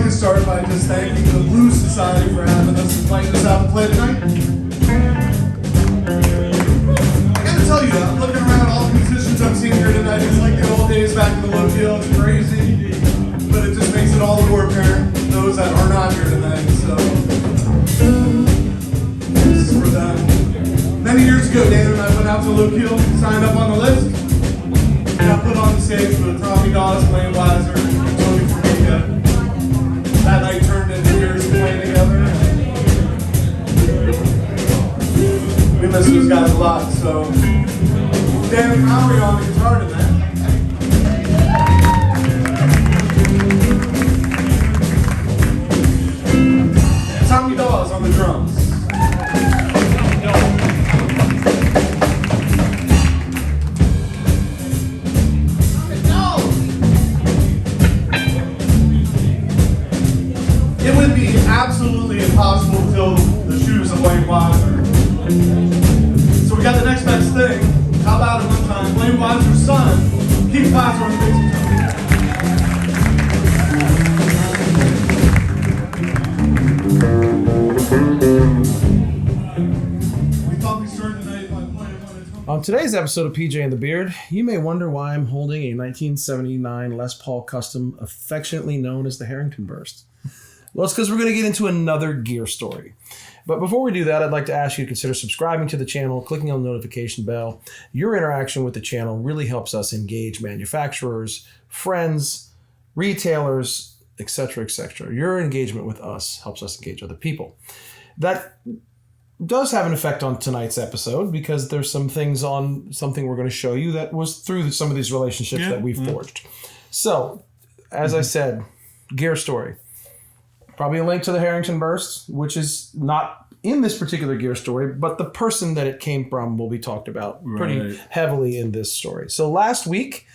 Start by just thanking the Blues Society for having us inviting us out to play tonight. I gotta tell you, I'm looking around at all the musicians I'm seeing here tonight. It's like the old days back in the low field. It's crazy, but it just makes it all the more apparent those that are not here tonight. So this is for them. Many years ago, Dan and I went out to Low-Keel, signed up on the list, got put on the stage with Tommy Dawes, Morley Wah, Tony Formica. That night turned into years of playing together. We miss those guys a lot, so Dan Mowry on the guitar tonight. Tommy Dawes on the drums. It would be absolutely impossible to fill the shoes of Morley Wah. So we got the next best thing. How about at one time, Morley Wah's son, Keeley Hydra on the bass guitar. We thought we started tonight by playing one. On today's episode of PJ and the Beard, you may wonder why I'm holding a 1979 Les Paul Custom, affectionately known as the Harrington Burst. Well, it's because we're going to get into another gear story. But before we do that, I'd like to ask you to consider subscribing to the channel, clicking on the notification bell. Your interaction with the channel really helps us engage manufacturers, friends, retailers, etc., etc. Your engagement with us helps us engage other people. That does have an effect on tonight's episode because there's some things on something we're going to show you that was through some of these relationships that we've forged. So, as I said, gear story. Probably a link to the Harrington Burst, which is not in this particular gear story, but the person that it came from will be talked about pretty heavily in this story. So last week,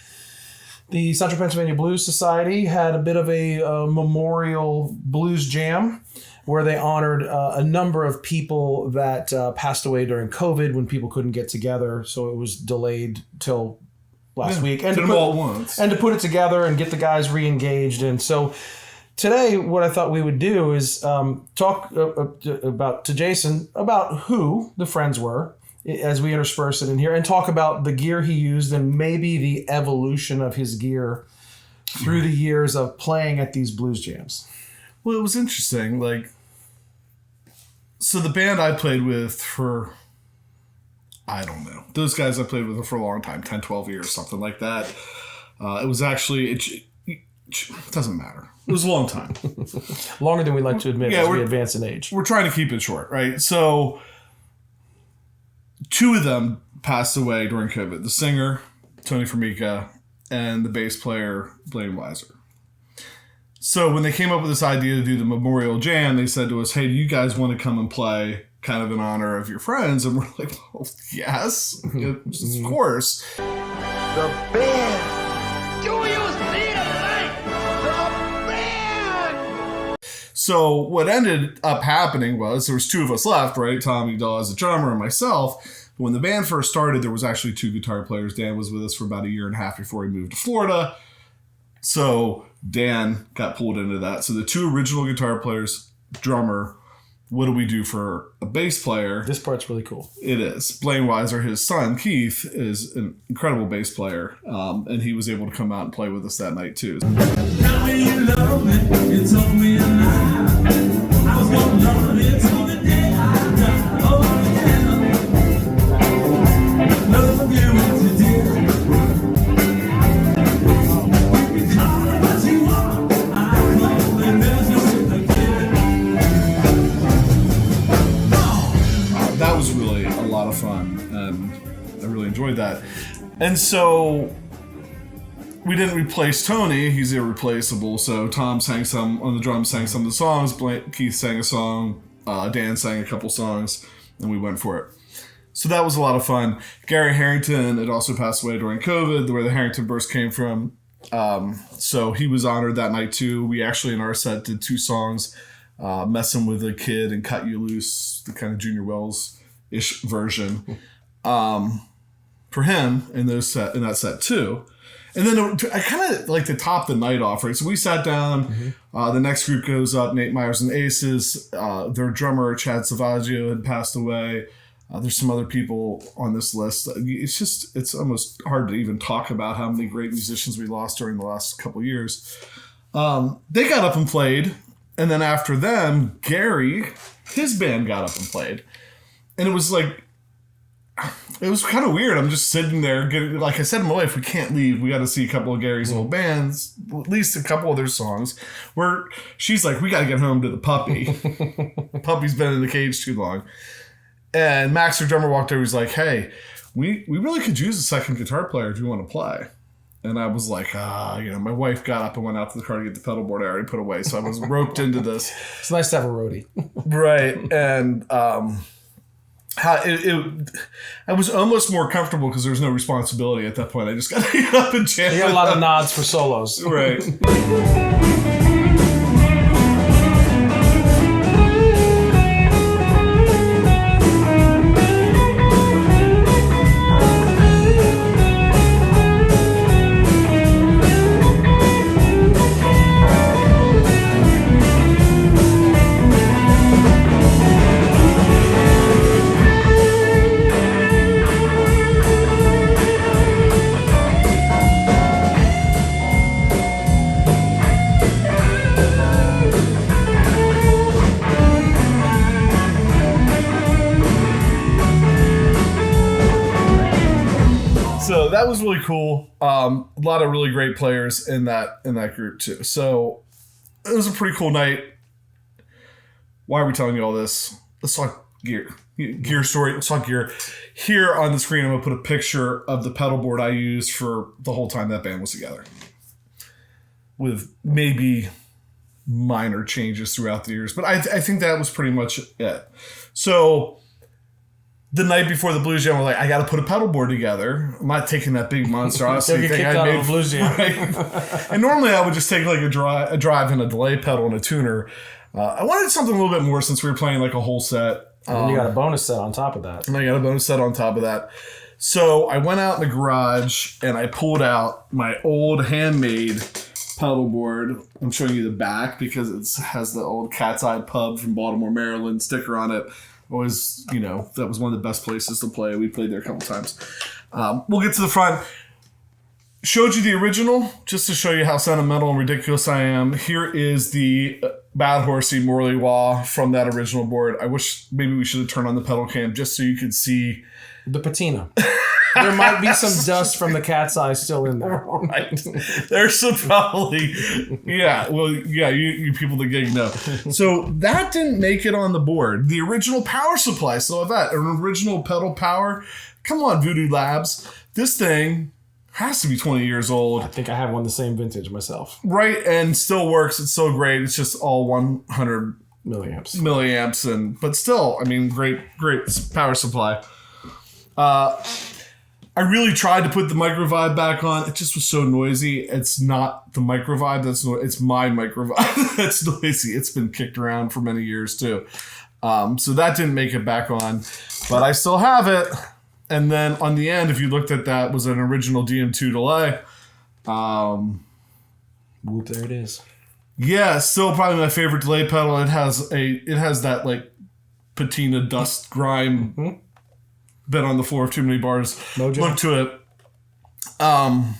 the Central Pennsylvania Blues Society had a bit of a memorial blues jam where they honored a number of people that passed away during COVID when people couldn't get together. So it was delayed till last week. And to put it together and get the guys re-engaged. And so today, what I thought we would do is talk to Jason about who the friends were as we intersperse it in here and talk about the gear he used and maybe the evolution of his gear through the years of playing at these blues jams. Well, it was interesting. So the band I played with for, I don't know, those guys I played with for a long time, 10, 12 years, something like that. It was actually, it doesn't matter. It was a long time. Longer than we like to admit as we advance in age. We're trying to keep it short, right? So, two of them passed away during COVID. The singer, Tony Formica, and the bass player, Blaine Weiser. So, when they came up with this idea to do the Memorial Jam, they said to us, hey, do you guys want to come and play kind of in honor of your friends? And we're like, well, yes, of course. The band. Do you see the light? The band. So what ended up happening was there was two of us left, right? Tommy Dawes, the drummer, and myself. But when the band first started, there was actually two guitar players. Dan was with us for about a year and a half before he moved to Florida. So Dan got pulled into that. So the two original guitar players, drummer, what do we do for a bass player? This part's really cool. It is. Blaine Weiser, his son, Keith, is an incredible bass player. And he was able to come out and play with us that night, too. Now when you love me, you told me a lie. I was gonna love you till the day I die. Oh, yeah. Love you what you did. You call it what you want. I call it business again. That was really a lot of fun, and I really enjoyed that. And so we didn't replace Tony; he's irreplaceable. So Tom sang some on the drums, sang some of the songs. Keith sang a song. Dan sang a couple songs, and we went for it. So that was a lot of fun. Gary Harrington had also passed away during COVID, where the Harrington Burst came from. So he was honored that night too. We actually in our set did 2 songs, Messing with a Kid and Cut You Loose, the kind of Junior Wells-ish version, for him in that set too. And then I kind of like to top the night off, right? So we sat down. The next group goes up, Nate Myers and Aces. Their drummer, Chad Savaggio, had passed away. There's some other people on this list. It's almost hard to even talk about how many great musicians we lost during the last couple of years. They got up and played. And then after them, Gary, his band got up and played. And it was kind of weird. I'm just sitting there, like I said to my wife, we can't leave. We got to see a couple of Gary's old bands, at least a couple of their songs. Where she's like, we got to get home to the puppy. Puppy's been in the cage too long. And Max, their drummer, walked over. He's like, hey, we really could use a second guitar player if you want to play. And I was like, my wife got up and went out to the car to get the pedal board I already put away. So I was roped into this. It's nice to have a roadie. Right. And I was almost more comfortable because there was no responsibility at that point. I just got to get up and jam. You got a lot of nods for solos. Right. So that was really cool. A lot of really great players in that group too. So it was a pretty cool night. Why are we telling you all this? Let's talk gear story. Let's talk gear. Here on the screen, I'm gonna put a picture of the pedal board I used for the whole time that band was together, with maybe minor changes throughout the years. But I think that was pretty much it. So the night before the blues jam, we're like, I got to put a pedal board together. I'm not taking that big monster Odyssey thing I made. Blues jam. Right? And normally I would just take like a drive and a delay pedal and a tuner. I wanted something a little bit more since we were playing like a whole set. And you got a bonus set on top of that. And I got a bonus set on top of that. So I went out in the garage and I pulled out my old handmade pedal board. I'm showing you the back because it has the old Cat's Eye Pub from Baltimore, Maryland sticker on it. Always, that was one of the best places to play. We played there a couple times. We'll get to the front. Showed you the original just to show you how sentimental and ridiculous I am. Here is the Bad Horsie Morley Wah from that original board. I wish maybe we should have turned on the pedal cam just so you could see the patina. There might be some dust from the Cat's Eye still in there. Right. There's some probably, you people that gig know. So that didn't make it on the board. The original power supply, still have that. An original pedal power. Come on, Voodoo Labs. This thing has to be 20 years old. I think I have one the same vintage myself. Right, and still works. It's so great. It's just all 100 milliamps, but still, great power supply. I really tried to put the Microvibe back on. It just was so noisy. It's not the Microvibe it's my Microvibe that's noisy. It's been kicked around for many years too. So that didn't make it back on, but I still have it. And then on the end, if you looked at that, was an original DM2 delay. Whoop, there it is. Yeah, still probably my favorite delay pedal. It has that like patina dust grime been on the floor of too many bars. Mojo. Look to it. Kind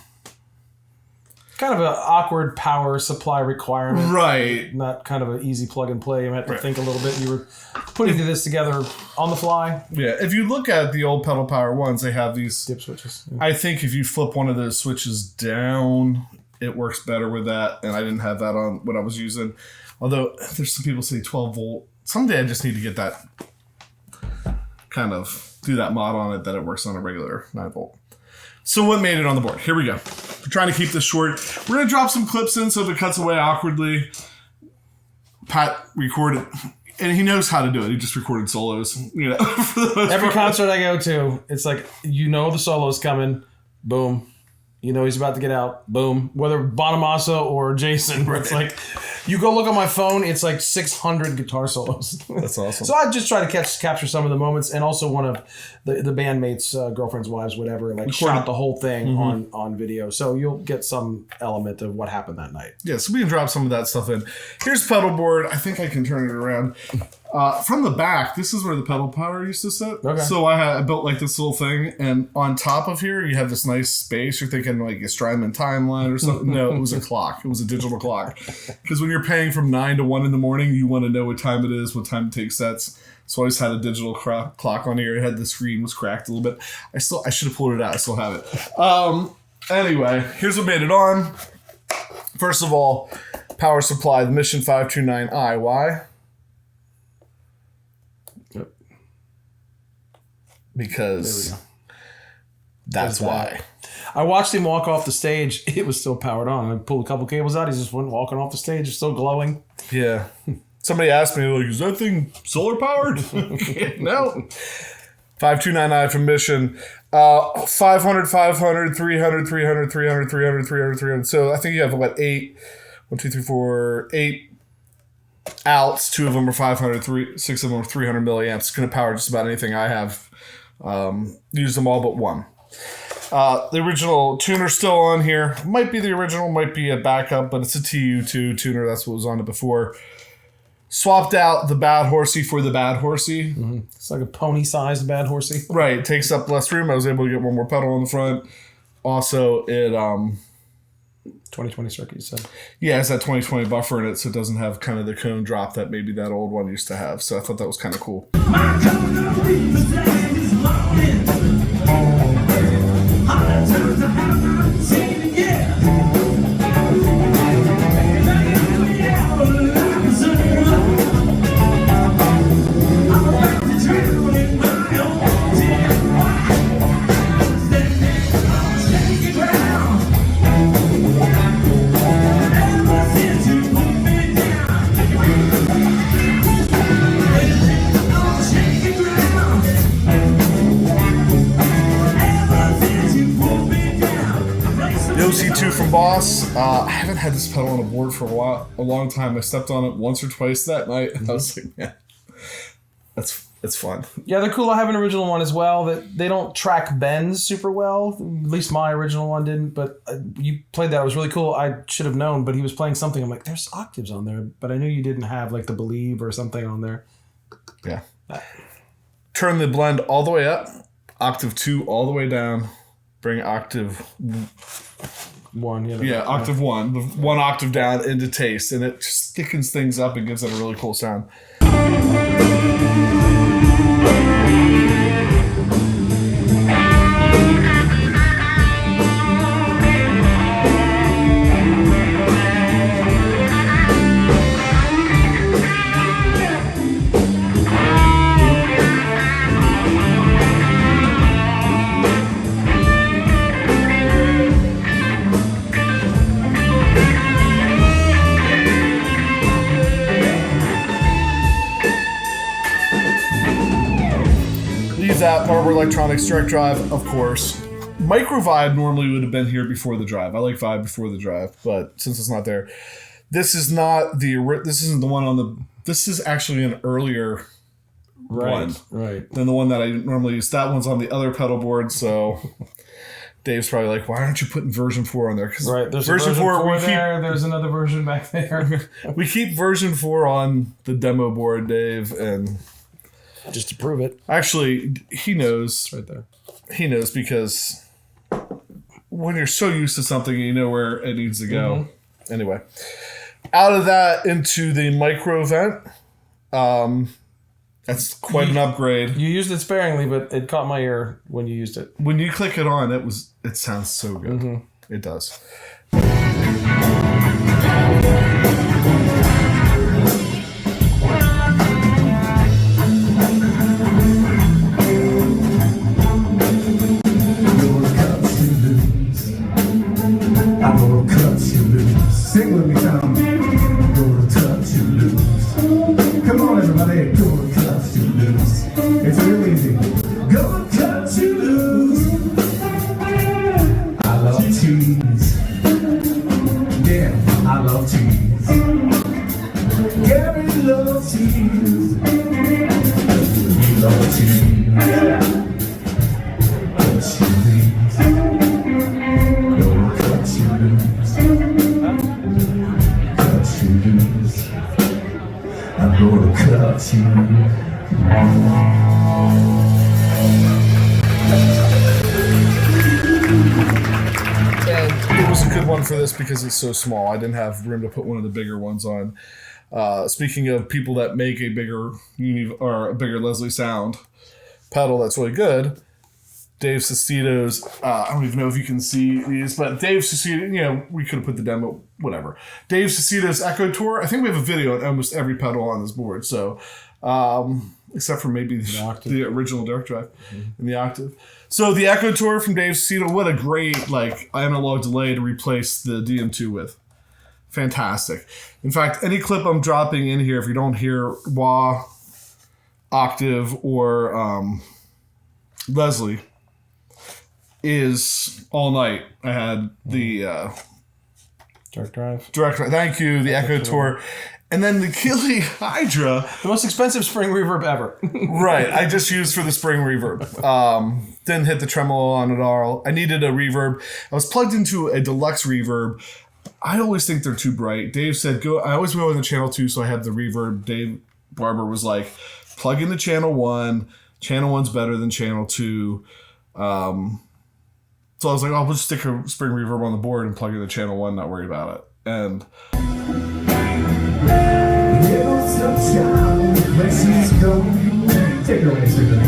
of an awkward power supply requirement. Right. Not kind of an easy plug and play. You had to think a little bit. You were putting this together on the fly. Yeah. If you look at the old pedal power ones, they have these dip switches. Yeah. I think if you flip one of those switches down, it works better with that. And I didn't have that on what I was using. Although there's some people say 12 volt. Someday I just need to get that kind of do that mod on it that it works on a regular 9 volt. So what made it on the board? Here we go. We're trying to keep this short. We're going to drop some clips in so if it cuts away awkwardly. Pat recorded, and he knows how to do it. He just recorded solos. For the most Every part. concert I go to, it's like, the solo's coming. Boom. You know he's about to get out. Boom. Whether Bonamassa or Jason, it's like you go look on my phone. It's like 600 guitar solos. That's awesome. So I just try to capture some of the moments, and also one of the bandmates, girlfriends, wives, whatever, like shot the whole thing on video. So you'll get some element of what happened that night. Yeah, so we can drop some of that stuff in. Here's Pedalboard. I think I can turn it around. From the back, this is where the pedal power used to sit. Okay. So I built like this little thing, and on top of here, you have this nice space. You're thinking like a Strymon timeline or something. No, it was a clock. It was a digital clock. Because when you're paying from 9 to 1 in the morning, you want to know what time it is, what time to take sets. So I just had a digital clock on here. It had the screen was cracked a little bit. I should have pulled it out. I still have it. Anyway, here's what made it on. First of all, power supply, the Mission 529i. Why? Yep. Because that's why. I watched him walk off the stage. It was still powered on. I pulled a couple cables out. He just went walking off the stage. It's still glowing. Yeah. Somebody asked me, like, is that thing solar powered? No. 529i from Mission. 500, 500, 300, 300, 300, 300, 300, 300. So I think you have about 8 outs. 2 of them are 500, 6 of them are 300 milliamps. It's going to power just about anything I have. Use them all but one. The original tuner's still on here. Might be the original, might be a backup, but it's a TU2 tuner. That's what was on it before. Swapped out the Bad Horsie for the Bad Horsie. Mm-hmm. It's like a pony-sized Bad Horsie. Right. It takes up less room. I was able to get one more pedal on the front. Also, it... 2020 circuit, you said. Yeah, it's that 2020 buffer in it, so it doesn't have kind of the cone drop that maybe that old one used to have. So I thought that was kind of cool. OC2 from Boss. I haven't had this pedal on a board for a long time. I stepped on it once or twice that night. I was like, man, it's fun. Yeah, they're cool. I have an original one as well. That they don't track bends super well. At least my original one didn't. But you played that. It was really cool. I should have known, but he was playing something. I'm like, there's octaves on there, but I knew you didn't have like the Believe or something on there. Yeah. Turn the blend all the way up. Octave 2 all the way down. Bring octave 1. Octave 1. The 1 octave down into taste, and it just thickens things up and gives it a really cool sound. That Barber Electronics direct drive, of course. Micro Vibe normally would have been here before the drive. I like Vibe before the drive, but since it's not there, this isn't the one on the. This is actually an earlier one, right? Than the one that I normally use. That one's on the other pedal board, so Dave's probably like, "Why aren't you putting version 4 on there?" Right, there's version 4 there. There's another version back there. We keep version 4 on the demo board, Dave, and. Just to prove it. Actually, he knows. It's right there. He knows because when you're so used to something, you know where it needs to go. Mm-hmm. Anyway, out of that into the micro vent. That's quite an upgrade. You used it sparingly, but it caught my ear when you used it. When you click it on, it sounds so good. Mm-hmm. It does. Sing with me, Tom. Gonna cut you loose. Come on, everybody. Gonna cut you loose. It's real easy. Gonna cut you loose. I love to please. Carry love tears. Love tears. Cut you please. Gonna cut you loose. Cut you loose. I'm gonna cut you loose. And it was a good one for this because it's so small. I didn't have room to put one of the bigger ones on. Speaking of people that make a bigger a bigger Leslie sound pedal that's really good, Dave Sestito's, I don't even know if you can see these, but Dave Sestito, we could have put the demo, whatever. Dave Sestito's Echo Tour. I think we have a video on almost every pedal on this board. So, except for maybe the original Dark Drive and the Octave. So the Echo Tour from Dave Sestito, what a great analog delay to replace the DM2 with. Fantastic. In fact, any clip I'm dropping in here, if you don't hear Wah, Octave, or Leslie, is all night. I had the Dark Drive. Thank you, the Echo Tour. And then the Keeley Hydra. The most expensive spring reverb ever. Right. I just used for the spring reverb. Didn't hit the tremolo on it all. I needed a reverb. I was plugged into a deluxe reverb. I always think they're too bright. Dave said, go. I always go in the channel 2, so I have the reverb. Dave Barber was like, plug into channel 1. Channel 1's better than channel 2. So I was like, we'll just stick a spring reverb on the board and plug in the channel 1, not worry about it. And Little sunshine, when she's gone. Take it away, Stephen.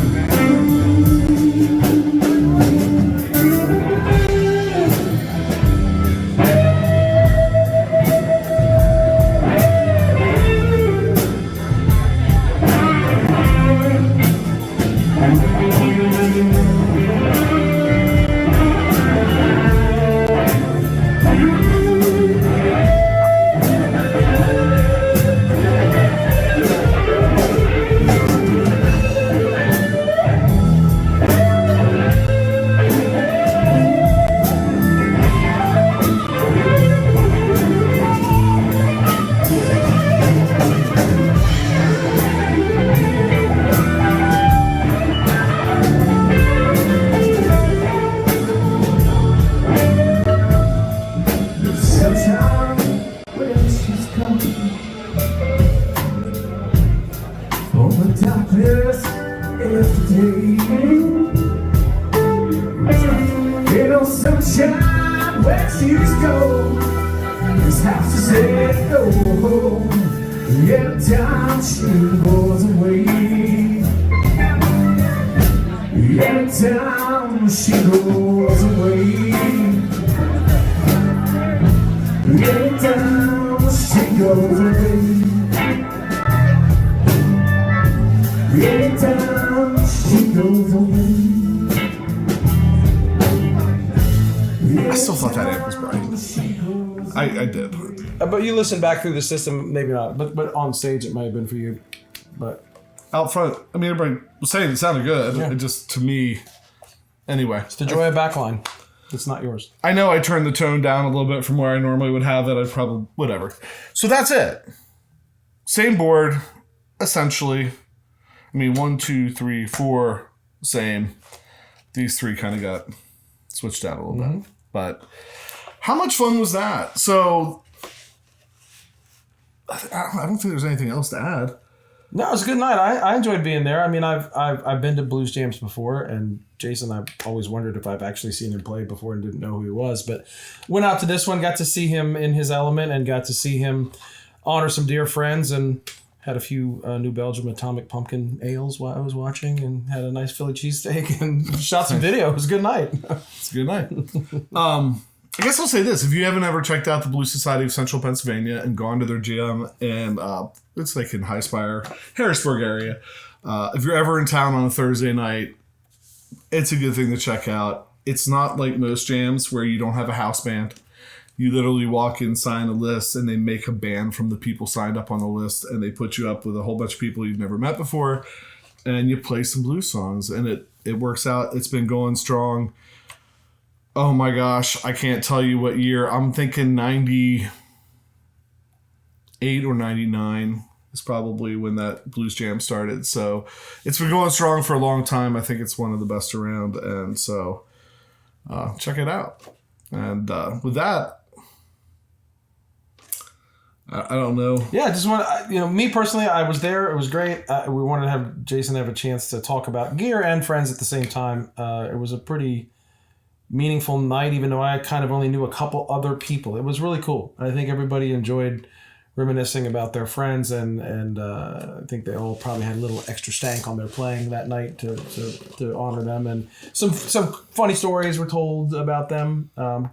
Sunshine, where she's gone. This house is echo home. Every time she goes away. Every time she goes away. Every time she goes away. Every time she goes away. I still thought that amp was bright. I did. But you listen back through the system, maybe not. But on stage, it might have been for you. But out front, I mean, everybody was saying it sounded good. Yeah. It just, to me, anyway. It's the joy of backline. It's not yours. I know I turned the tone down a little bit from where I normally would have it. I probably, whatever. So that's it. Same board, essentially. I mean, 1, 2, 3, 4, same. These 3 kind of got switched out a little bit. But how much fun was that? So I don't think there's anything else to add. No, it was a good night. I enjoyed being there. I mean, I've been to blues jams before, and Jason, I've always wondered if I've actually seen him play before and didn't know who he was. But went out to this one, got to see him in his element, and got to see him honor some dear friends, and had a few New Belgium Atomic Pumpkin ales while I was watching, and had a nice Philly cheesesteak and shot some video. It was a good night. It's a good night. I guess I'll say this. If you haven't ever checked out the Blues Society of Central Pennsylvania and gone to their jam, and it's like in Highspire, Harrisburg area, if you're ever in town on a Thursday night, it's a good thing to check out. It's not like most jams where you don't have a house band. You literally walk in, sign a list, and they make a band from the people signed up on the list, and they put you up with a whole bunch of people you've never met before, and you play some blues songs, and it works out. It's been going strong. Oh my gosh, I can't tell you what year. I'm thinking 90. 98 or 99 is probably when that blues jam started. So it's been going strong for a long time. I think it's one of the best around. And so check it out. And with that, I don't know. Yeah, I just want to, me personally, I was there. It was great. We wanted to have Jason have a chance to talk about gear and friends at the same time. It was a pretty meaningful night, even though I kind of only knew a couple other people. It was really cool. I think everybody enjoyed reminiscing about their friends, and I think they all probably had a little extra stank on their playing that night to honor them. And some funny stories were told about them. A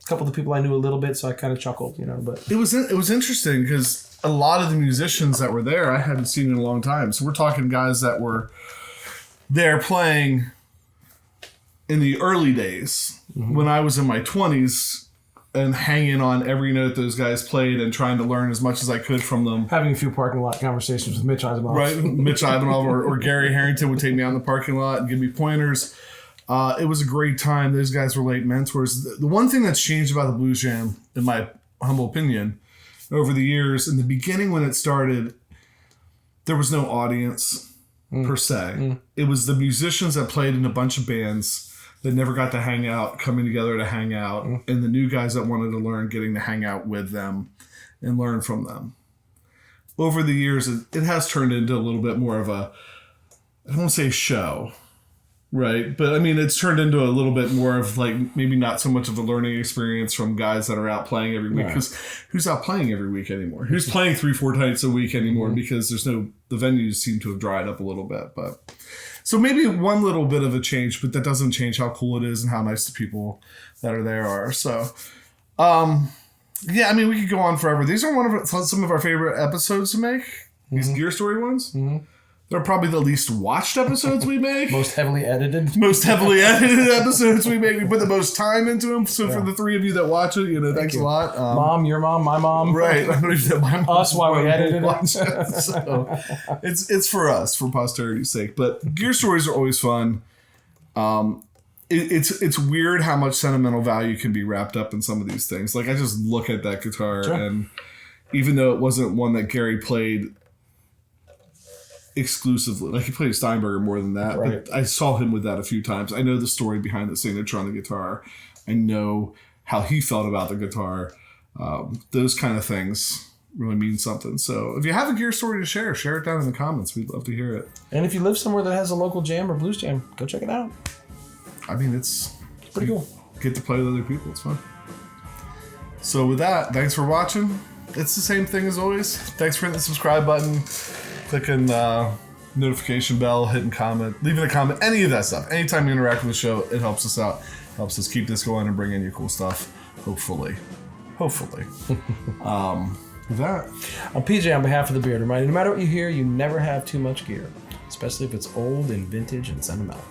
couple of the people I knew a little bit, so I kind of chuckled, But it was interesting because a lot of the musicians that were there I hadn't seen in a long time. So we're talking guys that were there playing in the early days when I was in my 20s and hanging on every note those guys played and trying to learn as much as I could from them. Having a few parking lot conversations with Mitch Ivanov. Right, Mitch Ivanov or Gary Harrington would take me out in the parking lot and give me pointers. It was a great time. Those guys were late mentors. The one thing that's changed about the Blues Jam, in my humble opinion, over the years, in the beginning when it started, there was no audience per se. It was the musicians that played in a bunch of bands that never got to hang out, coming together to hang out, and the new guys that wanted to learn, getting to hang out with them and learn from them. Over the years, it has turned into a little bit more of a, I don't want to say show, right? But I mean, it's turned into a little bit more of like maybe not so much of a learning experience from guys that are out playing every week. Because who's out playing every week anymore? Who's playing 3-4 nights a week anymore? Because the venues seem to have dried up a little bit. But so maybe one little bit of a change, but that doesn't change how cool it is and how nice the people that are there are. So, yeah, I mean, we could go on forever. These are some of our favorite episodes to make. These Gear Story ones. They're probably the least watched episodes we make. Most heavily edited. Most heavily edited episodes we make. We put the most time into them. So for the three of you that watch it, thanks a lot. Mom, your mom, my mom. Right. I don't even know my mom. Us while we edited it. So it's for us, for posterity's sake. But Gear Stories are always fun. It's weird how much sentimental value can be wrapped up in some of these things. Like I just look at that guitar and even though it wasn't one that Gary played exclusively, like he played Steinberger more than that, but I saw him with that a few times. I know the story behind the signature on the guitar. I know how he felt about the guitar. Those kind of things really mean something. So if you have a gear story to share it down in the comments. We'd love to hear it. And if you live somewhere that has a local jam or blues jam, go check it out. I mean, it's pretty cool. Get to play with other people. It's fun. So with that, thanks for watching. It's the same thing as always. Thanks for hitting the subscribe button, clicking notification bell, hitting comment, leaving a comment, any of that stuff. Anytime you interact with the show, it helps us out. Helps us keep this going and bring in you cool stuff. Hopefully. With that. I'm PJ on behalf of the Beard. Reminding you, no matter what you hear, you never have too much gear. Especially if it's old and vintage and sentimental.